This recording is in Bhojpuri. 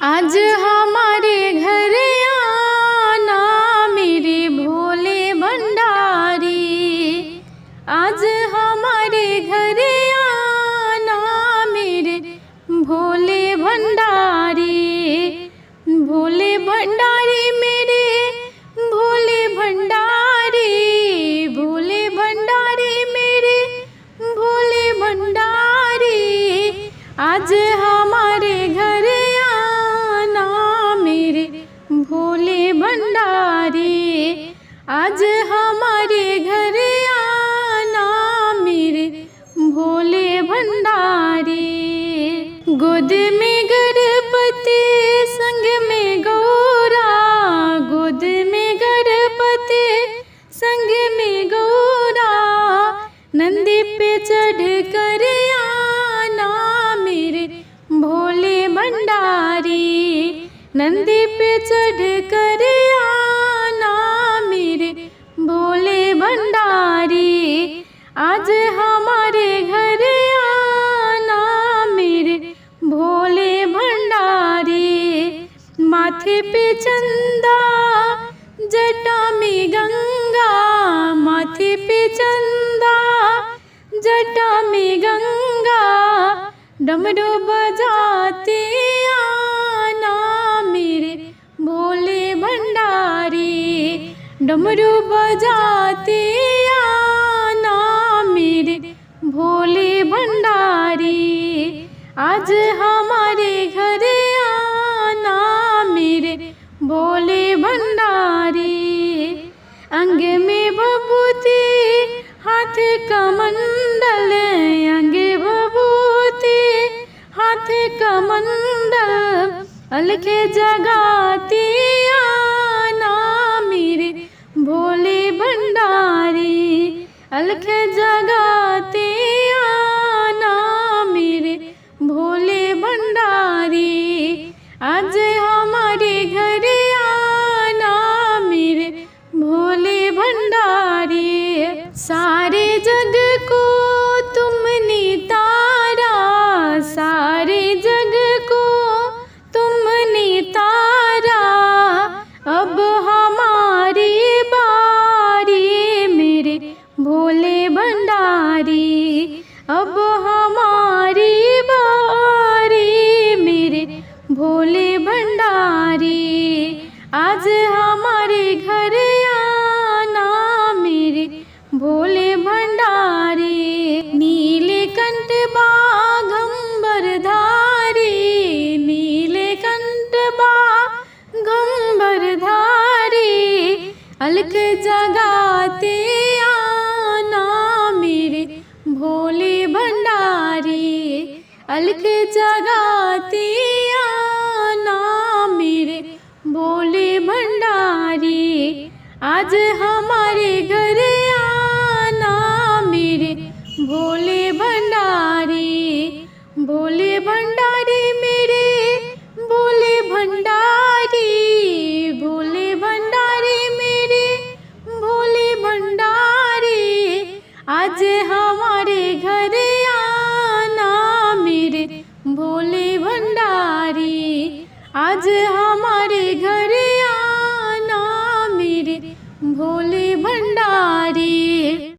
आज हमारे घर आना मेरे भोले भंडारी। आज हमारे घर आना मेरे भोले भंडारी। भोले भंडारी मेरे भोले भंडारी। भोले भंडारी मेरे भोले भंडारी। आज हमारे घर आना मेरे भोले भंडारी। आज हमारे घर आना मेरे भोले भंडारी। गोद में गणपति संग में गौरा। गोद में गणपति संग में गौरा। नंदी पे चढ़ कर आना मेरे भोले भंडारी। नंदी पे चढ़ कर आना मेरे भोले भंडारी। आज हमारे घर आना मेरे भोले भंडारी। माथे पे चंदा जटा में गंगा। माथे पे चंदा जटा में गंगा। डमरू बजाते आना मेरे भोले भंडारी। डमरू बजाते आना मेरे भोले भंडारी। आज हमारे घर आना मेरे भोले भंडारी। अंग में भभूति हाथ कमंडल। अंग भभूति हाथ कमंडल। अलख जगाते आना मेरे भोले भंडारी। अलख जगाते आना मेरे भोले भंडारी। आज हमारे घर आना मेरे भोले भंडारी। सारे जग को तुमने तारा। सारे जग को तुमने तारा। अब हमारी बारी मेरे भोले भंडारी। अब हमारी बारी मेरे भोले भंडारी। आज हमारे घर आना मेरे भोले भंडारी। नीलकंठ बाघंबर धारी। नीलकंठ बाघंबर धारी। अलख जगाते आना मेरे भोले भंडारी। अलख जगाते आना मेरे भोले भंडारी। आज हमारे घर आना मेरे भोले भंडारी।